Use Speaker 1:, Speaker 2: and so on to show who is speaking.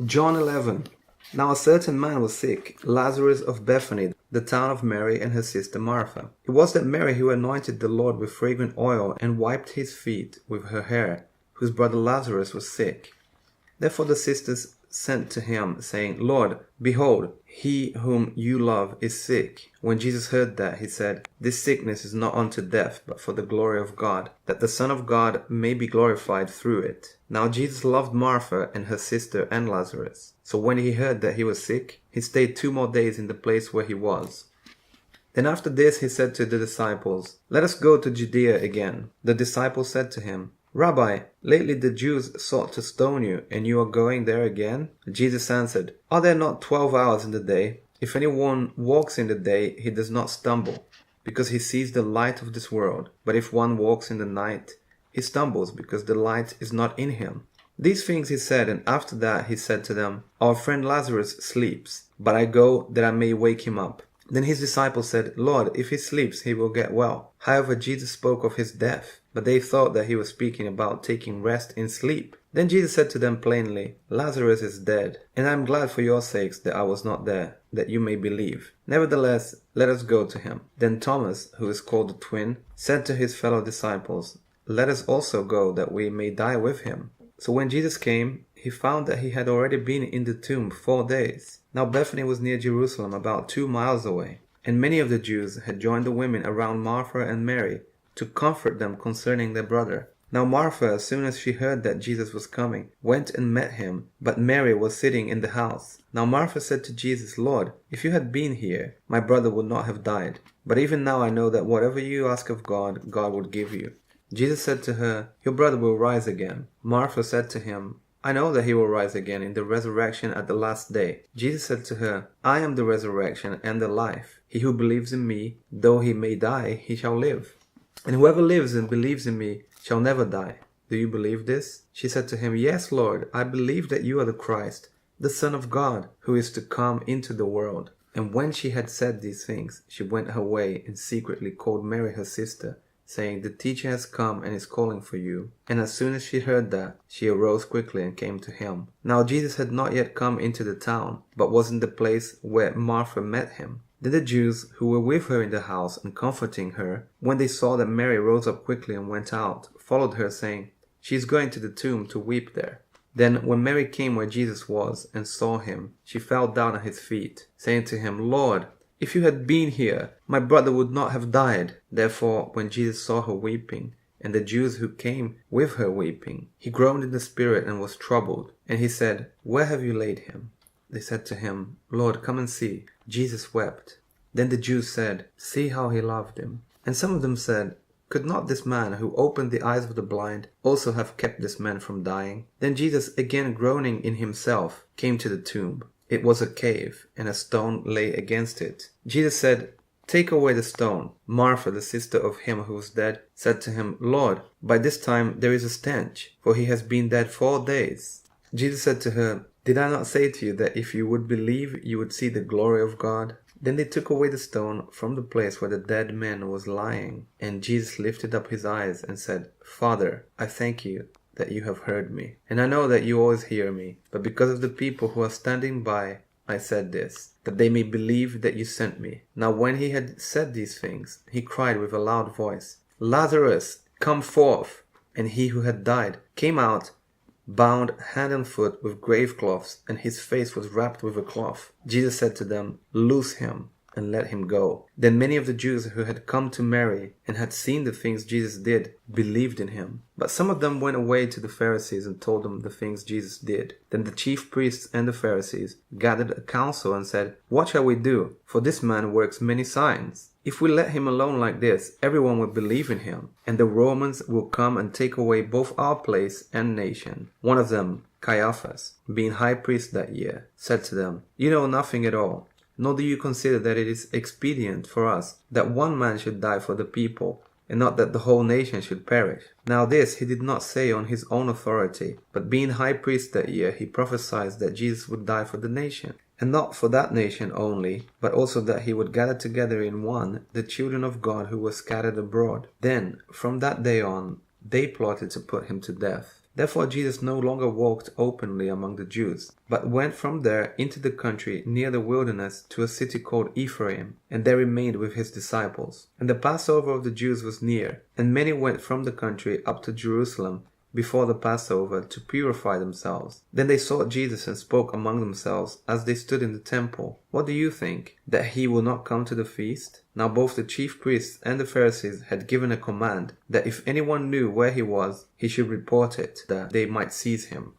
Speaker 1: John 11. Now a certain man was sick, Lazarus of Bethany, the town of Mary and her sister Martha. It was that Mary who anointed the Lord with fragrant oil and wiped his feet with her hair, whose brother Lazarus was sick. Therefore the sisters sent to him, saying, Lord, behold, he whom you love is sick. When Jesus heard that, he said, This sickness is not unto death, but for the glory of God, that the Son of God may be glorified through it. Now Jesus loved Martha and her sister and Lazarus. So when he heard that he was sick, he stayed 2 more days in the place where he was. Then after this he said to the disciples, Let us go to Judea again. The disciples said to him, Rabbi, lately the Jews sought to stone you, and you are going there again? Jesus answered, Are there not 12 hours in the day? If anyone walks in the day, he does not stumble, because he sees the light of this world. But if one walks in the night, he stumbles, because the light is not in him. These things he said, and after that he said to them, Our friend Lazarus sleeps, but I go that I may wake him up. Then his disciples said, Lord, if he sleeps, he will get well. However, Jesus spoke of his death, but they thought that he was speaking about taking rest in sleep. Then Jesus said to them plainly, Lazarus is dead, and I am glad for your sakes that I was not there, that you may believe. Nevertheless, let us go to him. Then Thomas, who is called the twin, said to his fellow disciples, Let us also go, that we may die with him. So when Jesus came, he found that he had already been in the tomb 4 days. Now Bethany was near Jerusalem, about 2 miles away, and many of the Jews had joined the women around Martha and Mary to comfort them concerning their brother. Now Martha, as soon as she heard that Jesus was coming, went and met him, but Mary was sitting in the house. Now Martha said to Jesus, Lord, if you had been here, my brother would not have died. But even now I know that whatever you ask of God, God would give you. Jesus said to her, Your brother will rise again. Martha said to him, I know that he will rise again in the resurrection at the last day. Jesus said to her, I am the resurrection and the life. He who believes in me, though he may die, he shall live. And whoever lives and believes in me shall never die. Do you believe this? She said to him, Yes, Lord, I believe that you are the Christ, the Son of God, who is to come into the world. And when she had said these things, she went her way and secretly called Mary her sister, saying, The teacher has come and is calling for you. And as soon as she heard that, she arose quickly and came to him. Now Jesus had not yet come into the town, but was in the place where Martha met him. Then the Jews who were with her in the house and comforting her, when they saw that Mary rose up quickly and went out, followed her, saying, She is going to the tomb to weep there. Then when Mary came where Jesus was and saw him, she fell down at his feet, saying to him, Lord, if you had been here, my brother would not have died. Therefore, when Jesus saw her weeping, and the Jews who came with her weeping, he groaned in the spirit and was troubled. And he said, Where have you laid him? They said to him, Lord, come and see. Jesus wept. Then the Jews said, See how he loved him. And some of them said, Could not this man who opened the eyes of the blind also have kept this man from dying? Then Jesus, again groaning in himself, came to the tomb. It was a cave, and a stone lay against it. Jesus said, Take away the stone. Martha, the sister of him who was dead, said to him, Lord, by this time there is a stench, for he has been dead 4 days. Jesus said to her, Did I not say to you that if you would believe, you would see the glory of God? Then they took away the stone from the place where the dead man was lying. And Jesus lifted up his eyes and said, Father, I thank you that you have heard me. And I know that you always hear me. But because of the people who are standing by, I said this, that they may believe that you sent me. Now when he had said these things, he cried with a loud voice, Lazarus, come forth! And he who had died came out, bound hand and foot with grave cloths, and his face was wrapped with a cloth. Jesus said to them, Loose him and let him go. Then many of the Jews who had come to Mary and had seen the things Jesus did believed in him. But some of them went away to the Pharisees and told them the things Jesus did. Then the chief priests and the Pharisees gathered a council and said, What shall we do? For this man works many signs. If we let him alone like this, everyone will believe in him, and the Romans will come and take away both our place and nation. One of them, Caiaphas, being high priest that year, said to them, You know nothing at all, nor do you consider that it is expedient for us that one man should die for the people, and not that the whole nation should perish. Now this he did not say on his own authority, but being high priest that year, he prophesied that Jesus would die for the nation. And not for that nation only, but also that he would gather together in one the children of God who were scattered abroad. Then, from that day on, they plotted to put him to death. Therefore Jesus no longer walked openly among the Jews, but went from there into the country near the wilderness to a city called Ephraim, and there remained with his disciples. And the Passover of the Jews was near, and many went from the country up to Jerusalem before the Passover to purify themselves. Then they sought Jesus and spoke among themselves as they stood in the temple. What do you think? That he will not come to the feast? Now both the chief priests and the Pharisees had given a command that if anyone knew where he was, he should report it, that they might seize him.